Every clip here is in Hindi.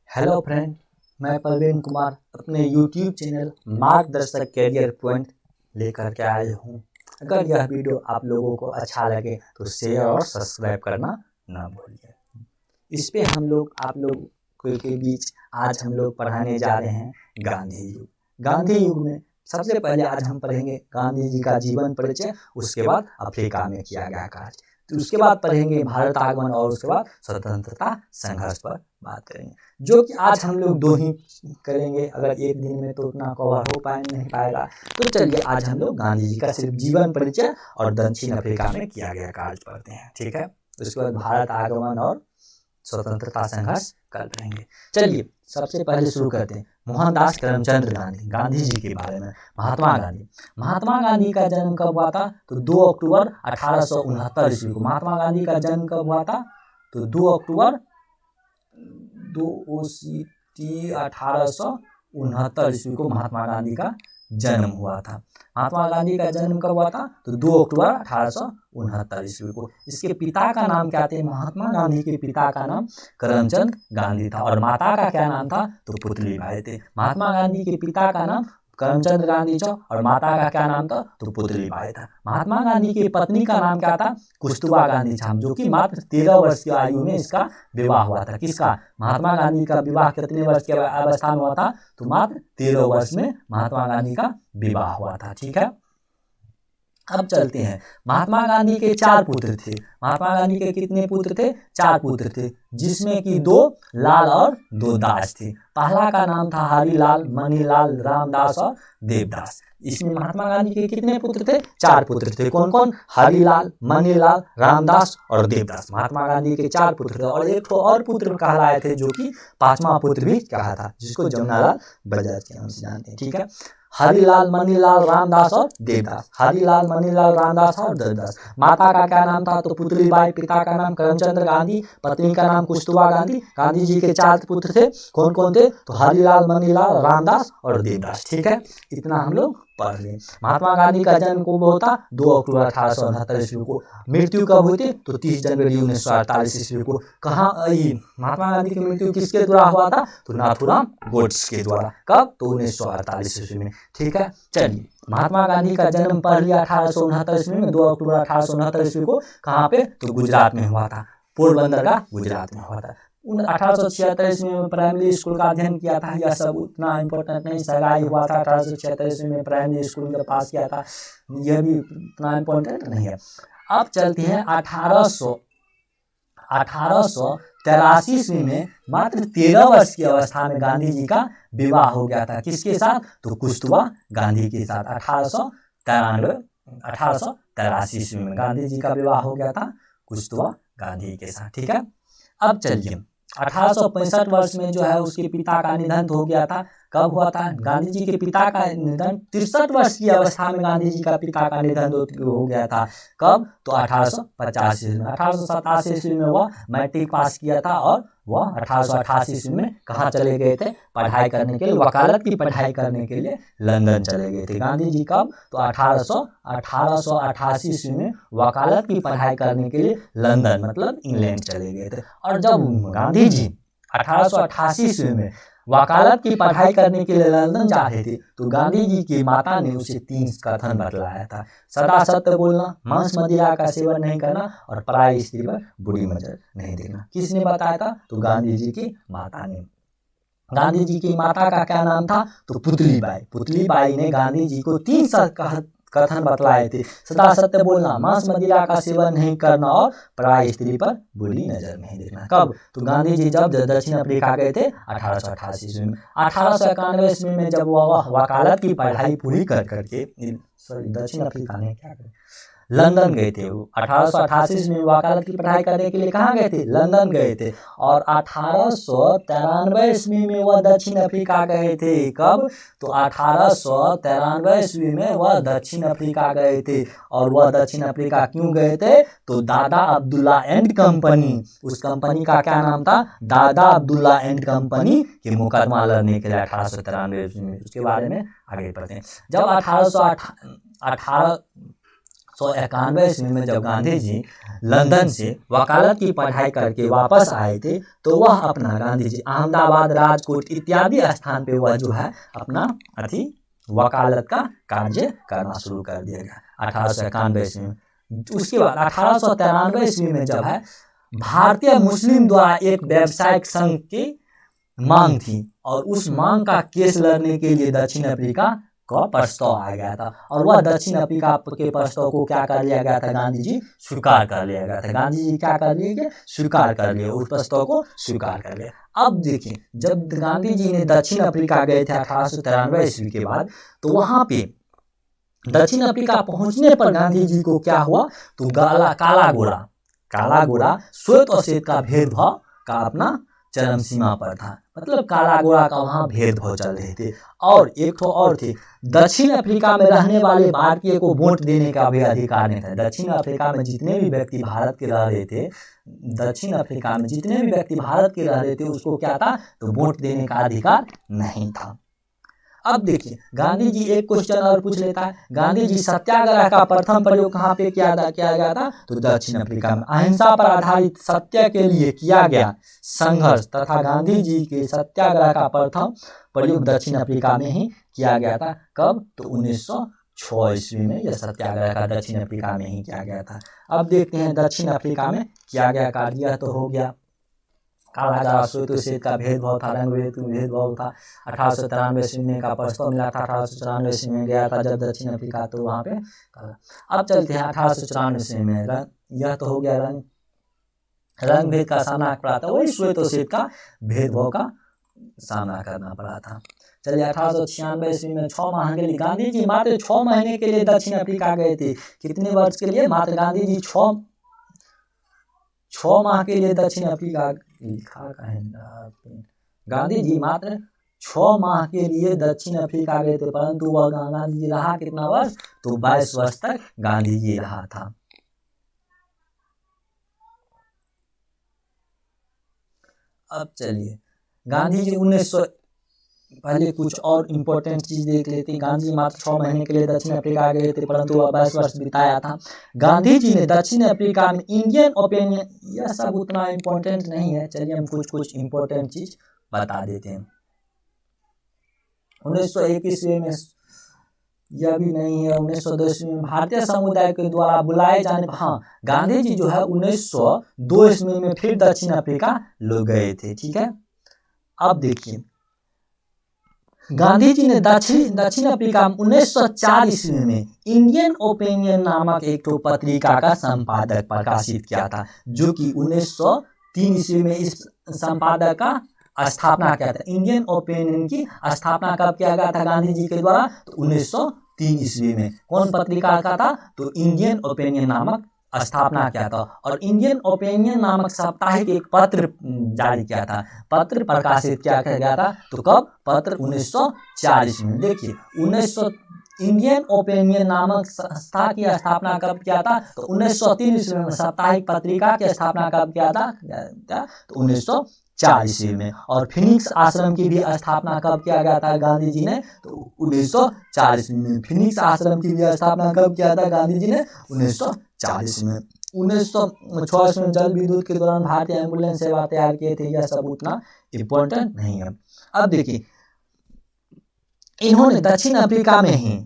हेलो फ्रेंड, मैं परवीन कुमार अपने यूट्यूब चैनल मार्गदर्शक कैरियर पॉइंट लेकर के आया हूँ। अगर यह वीडियो आप लोगों को अच्छा लगे तो शेयर और सब्सक्राइब करना ना भूलिए। इस पे हम लोग आप लोग के बीच आज हम लोग पढ़ाने जा रहे हैं गांधी युग। गांधी युग में सबसे पहले आज हम पढ़ेंगे गांधी जी का जीवन परिचय, उसके बाद अफ्रीका में किया गया कार्य, तो उसके बाद पढ़ेंगे भारत आगमन और उसके बाद स्वतंत्रता संघर्ष पर बात करेंगे, जो कि आज हम लोग दो ही करेंगे। अगर एक दिन में तो उतना कवर हो पाए नहीं पाएगा, तो चलिए आज हम लोग गांधी जी का सिर्फ जीवन परिचय और दक्षिण अफ्रीका में किया गया कार्य पढ़ते हैं। ठीक है, उसके बाद भारत आगमन और स्वतंत्रता संघर्ष कर रहेंगे। चलिए सबसे पहले शुरू करते हैं मोहनदास करमचंद गांधी, गांधी जी के बारे में। महात्मा गांधी का जन्म कब हुआ था? तो 2 अक्टूबर 1869 ईस्वी को महात्मा गांधी का जन्म कब हुआ था? तो 2 अक्टूबर 1869 ईस्वी को महात्मा गांधी का जन्म हुआ था। महात्मा गांधी का जन्म कब हुआ था? तो 2 अक्टूबर 1869 ईस्वी को। इसके पिता का नाम क्या थे? महात्मा गांधी के पिता का नाम करमचंद गांधी था और माता का क्या नाम था? तो पुतली बाई थे। महात्मा गांधी के पिता का नाम करमचंद गांधी था और माता का क्या नाम था? तो पुतली बाई था। महात्मा गांधी की पत्नी का नाम क्या था? कुस्तुबा गांधी छाम, जो कि मात्र 13 वर्ष की आयु में इसका विवाह हुआ था। किसका? महात्मा गांधी का विवाह कितने वर्ष की अवस्था में हुआ था? तो मात्र 13 वर्ष में महात्मा गांधी का विवाह हुआ था। ठीक है, अब चलते हैं। महात्मा गांधी के 4 पुत्र थे। महात्मा गांधी के कितने पुत्र थे? 4 पुत्र थे, जिसमें कि 2 लाल और 2 दास थे। पहला का नाम था हरिलाल, मणिलाल, रामदास और देवदास। इसमें महात्मा गांधी के कितने पुत्र थे? 4 पुत्र थे। कौन कौन? हरिलाल, मणिलाल, रामदास और देवदास। महात्मा गांधी के 4 पुत्र थे और एक और पुत्र कहलाए थे, जो कि 5वां पुत्र भी कहा था, जिसको जमुनालाल बजाज के नाम से जानते हैं। ठीक है, हरिलाल, मणिलाल, रामदास और देवदास। हरिलाल, मणिलाल, रामदास और देवदास। माता का क्या नाम था? तो पुतली बाई। पिता का नाम करमचंद गांधी, पत्नी का नाम कुस्तुबा गांधी। गांधी जी के 4 पुत्र थे। कौन कौन थे? तो हरिलाल, मणिलाल, रामदास और देवदास। ठीक है, इतना हम लोग पढ़ लें। महात्मा गांधी का जन्म कब होता? 2 अक्टूबर 1869 ईस्वी को। मृत्यु कब हुई थी? तो 30 जनवरी 1948 ईस्वी को। कहाँ आई महात्मा गांधी की मृत्यु? किसके द्वारा हुआ था? तो नाथूराम गोड्से के द्वारा। कब? तो 1948 ईस्वी में। ठीक है, चलिए महात्मा गांधी का जन्म पढ़ लिया 1869 ईस्वी में, 2 अक्टूबर 1869 ईस्वी को। कहाँ पे? तो गुजरात में हुआ था, पोरबंदर का गुजरात में हुआ था। 1876 ईस्वी में प्राइमरी स्कूल का अध्ययन किया था। यह सब उतना इम्पोर्टेंट नहीं, सगाई हुआ था 1876 ईस्वी में, प्राइमरी स्कूल में पास किया था, यह भी उतना इम्पोर्टेंट नहीं है। अब चलते हैं 1883 ईस्वी में मात्र 13 वर्ष की अवस्था में गांधी जी का विवाह हो गया था। किसके साथ? तो कुस्तुबा गांधी के साथ। 1883 ईस्वी में गांधी जी का विवाह हो गया था कुस्तुबा गांधी के साथ। ठीक है, अब चलिए 1865 वर्ष में जो है उसके पिता का निधन हो गया था। कब हुआ था? गांधी जी के पिता का निधन 63 वर्ष की अवस्था में गांधी जी का पिता का निधन हो गया था। कब? तो 1885 में। 1887 ईस्वी में वह मैट्रिक पास किया था और वह 1888 ईस्वी में कहाँ चले गए थे? पढ़ाई करने के लिए, वकालत की पढ़ाई करने के लिए लंदन चले गए थे गांधी जी। कब? तो 1888 ईस्वी में वकालत की पढ़ाई करने के लिए लंदन मतलब इंग्लैंड चले गए थे। और जब गांधी जी 1888 ईस्वी में वकालत की पढ़ाई करने के लिए लंदन जा रहे थे, तो गांधी जी की माता ने उसे 3 कथन बतलाया था। सदा सत्य बोलना, मांस मदिरा का सेवन नहीं करना और पराई स्त्री पर बुरी नजर नहीं देखना। किसने बताया था? तो गांधी जी की माता ने। गांधी जी की माता का क्या नाम था? तो पुतली बाई। पुतली बाई ने गांधी जी को 3 कथन बतलाए थे। सदा सत्य बोलना, मांस मदिरा का सेवन नहीं करना और पराई स्त्री पर बुरी नजर नहीं देखना। कब? तो गांधी जी जब दक्षिण अफ्रीका गए थे 1888 ईस्वी में। 1891 ईस्वी में जब वह वकालत की पढ़ाई पूरी कर करके दक्षिण अफ्रीका ने क्या कर लंदन गए थे। वो 1888 में वकालत की पढ़ाई करने के लिए कहाँ गए थे? लंदन गए थे। और 1893 ईस्वी में वह दक्षिण अफ्रीका गए थे। कब? तो 1893 ईस्वी में वह दक्षिण अफ्रीका गए थे। और वह दक्षिण अफ्रीका क्यों गए थे? तो दादा अब्दुल्ला एंड कंपनी, उस कंपनी का क्या नाम था? दादा अब्दुल्ला एंड कंपनी के मुकदमा लड़ने के लिए 1893 ईस्वी में। उसके बारे में आगे पढ़ते हैं। जब 1891 ईस्वी में जब गांधी जी लंदन से वकालत की पढ़ाई करके वापस आए थे, तो वह अपना गांधी जी अहमदाबाद, राजकोट इत्यादि स्थान पे वह जो है अपना वकालत का कार्य करना शुरू कर दिया गया 1891 ईस्वी में। उसके बाद 1893 ईस्वी में जब है भारतीय मुस्लिम द्वारा एक व्यावसायिक संघ की मांग थी, और उस मांग का केस लड़ने के लिए दक्षिण अफ्रीका का प्रस्ताव आ गया था, और वह दक्षिण अफ्रीका के प्रस्ताव को क्या कर लिया गया था, गांधी जी स्वीकार कर लिया गया था। गांधी जी क्या कर लिए, स्वीकार कर लिए, उस प्रस्ताव को स्वीकार कर लिया। अब देखिए, जब गांधी जी ने दक्षिण अफ्रीका गए थे 1893 ईस्वी के बाद, तो वहां पे दक्षिण अफ्रीका पहुंचने पर गांधी जी को क्या हुआ, तो काला गोरा श्वेत और श्वेत का भेदभाव का अपना चरम सीमा पर था। मतलब काला गोरा का वहाँ भेदभाव चल रहे थे। और एक तो और थे, दक्षिण अफ्रीका में रहने वाले भारतीय को वोट देने का भी अधिकार नहीं था। दक्षिण अफ्रीका में जितने भी व्यक्ति भारत के रह रहे थे, दक्षिण अफ्रीका में जितने भी व्यक्ति भारत के रह रहे थे, उसको क्या था, तो वोट देने का अधिकार नहीं था। अब देखिए, गांधी जी एक क्वेश्चन और पूछ लेता है, गांधी जी सत्याग्रह का प्रथम प्रयोग कहाँ पे किया गया था, तो दक्षिण अफ्रीका में। अहिंसा पर आधारित सत्य के लिए किया गया संघर्ष तथा गांधी जी के सत्याग्रह का प्रथम प्रयोग दक्षिण अफ्रीका में ही किया गया था। कब, तो 1906 ईस्वी में यह सत्याग्रह का दक्षिण अफ्रीका में ही किया गया था। अब देखते हैं दक्षिण अफ्रीका में किया गया कार्य तो हो गया, काला गोरा श्वेत श्वेत का भेदभाव था, रंग भेदभाव था। 1893 ईस्वी में का प्रस्ताव मिला था, 1894 ईस्वी में गया था जब दक्षिण अफ्रीका, तो वहाँ पे। अब चलते हैं 1894 ईस्वी में, यह तो हो गया रंग भेद का सामना पड़ा था, वही श्वेत और श्वेत का भेदभाव का सामना करना पड़ा था। चलिए 1896 ईस्वी में 6 माह के लिए गांधी जी मात्र 6 महीने के लिए दक्षिण अफ्रीका गए थे। कितने वर्ष के लिए, मात्र गांधी जी 6 माह के लिए दक्षिण अफ्रीका, लिखा गांधी जी मात्र 6 माह के लिए दक्षिण अफ्रीका गए थे, परंतु वह गांधी जी रहा कितना वर्ष, तो 22 वर्ष तक गांधी जी रहा था। अब चलिए गांधी जी 1900, पहले कुछ और इम्पोर्टेंट चीज देख लेते हैं। गांधी जी मात्र 6 महीने के लिए दक्षिण अफ्रीका गए थे, परंतु वह 22 वर्ष बिताया था। गांधी जी ने दक्षिण अफ्रीका में इंडियन ओपिनियन, यह सब उतना इम्पोर्टेंट नहीं है, चलिए हम कुछ इम्पोर्टेंट चीज बता देते हैं। 1901 ईस्वी में, यह भी नहीं है, 1902 ईस्वी में भारतीय समुदाय के द्वारा बुलाए जाने, हाँ गांधी जी जो है 1902 ईस्वी में फिर दक्षिण अफ्रीका लोग गए थे, ठीक है। अब देखिए, गांधी जी ने दक्षिण अफ्रीका में 1904 ईस्वी में इंडियन ओपिनियन नामक एक तो पत्रिका का संपादक प्रकाशित किया था, जो कि 1903 ईस्वी में इस संपादक का स्थापना किया था। इंडियन ओपिनियन की स्थापना कब किया गया था गांधी जी के द्वारा, तो 1903 ईस्वी में। कौन पत्रिका का था, तो इंडियन ओपिनियन नामक स्थापना किया था, और इंडियन ओपिनियन नामक साप्ताहिक एक पत्र जारी किया था, पत्र प्रकाशित किया गया था। तो कब, पत्र 1904 ईस्वी में। देखिए, इंडियन ओपिनियन नामक संस्था की स्थापना कब किया था, तो 1903 ईस्वी में। साप्ताहिक पत्रिका की स्थापना कब किया था, तो 1904 ईस्वी में। और फिनिक्स आश्रम की भी स्थापना कब किया गया था गांधी जी ने, तो 1904 ईस्वी में। फिनिक्स आश्रम की भी स्थापना कब किया था गांधी जी ने, 1904 ईस्वी में। 1906 ईस्वी में जल विद्युत के दौरान भारतीय एम्बुलेंस सेवा तैयार किए थे, यह सब उतना इम्पोर्टेंट नहीं है। अब देखिए, इन्होंने दक्षिण अफ्रीका में ही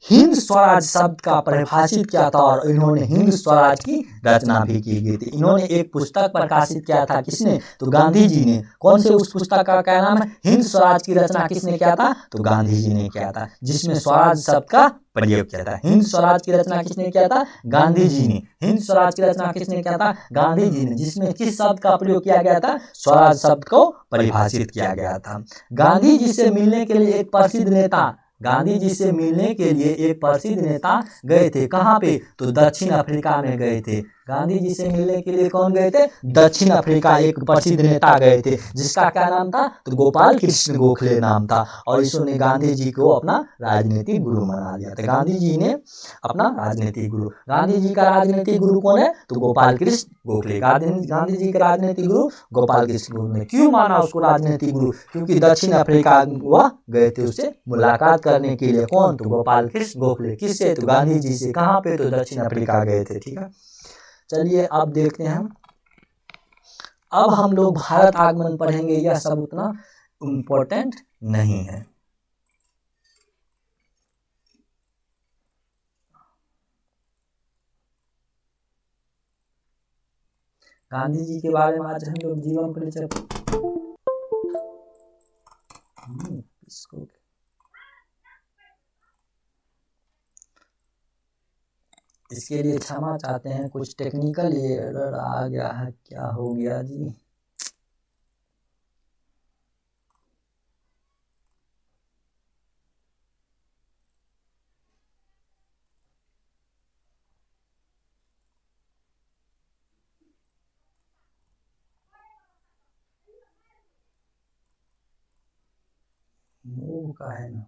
हिंद स्वराज शब्द का परिभाषित किया था, और इन्होंने हिंद स्वराज की रचना भी की गई थी। इन्होंने एक पुस्तक प्रकाशित किया था, किसने, तो गांधी जी ने। कौन से उस पुस्तक का क्या नाम है, हिंद स्वराज की रचना किसने किया था, तो गांधी जी ने किया था, जिसमें स्वराज शब्द का प्रयोग किया था। हिंद स्वराज की रचना किसने किया था, गांधी जी ने। हिंद स्वराज की रचना किसने किया था, गांधी जी ने, जिसमें किस शब्द का प्रयोग किया गया था, स्वराज शब्द को परिभाषित किया गया था। गांधी जी से मिलने के लिए एक प्रसिद्ध नेता, गांधी जी से मिलने के लिए एक प्रसिद्ध नेता गए थे, कहाँ पे, तो दक्षिण अफ्रीका में गए थे। गांधी जी से मिलने के लिए कौन गए थे? दक्षिण अफ्रीका एक प्रसिद्ध नेता गए थे, जिसका क्या नाम था? तो गोपाल कृष्ण गोखले नाम था। और इसने गांधी जी को अपना राजनीतिक गुरु बना लिया था। गांधी जी ने अपना राजनीतिक गुरु, गांधी जी का राजनीतिक गुरु कौन है? तो गोपाल कृष्ण गोखले। गांधी जी के राजनीतिक गुरु गोपाल कृष्ण गोखले। क्यों माना उसको राजनीतिक गुरु? क्योंकि दक्षिण अफ्रीका वह गए थे उससे मुलाकात करने के लिए। कौन? तो गोपाल कृष्ण गोखले। किससे? तो गांधी जी से। कहाँ पे? तो दक्षिण अफ्रीका गए थे। ठीक है, चलिए अब देखते हैं हम। अब हम लोग भारत आगमन पढ़ेंगे, यह सब उतना इम्पोर्टेंट नहीं है। गांधी जी के बारे में आज हम लोग जीवन परिचय इसको इसके लिए क्षमा चाहते हैं, कुछ टेक्निकल एरर आ गया है। क्या हो गया जी? मूव का है ना।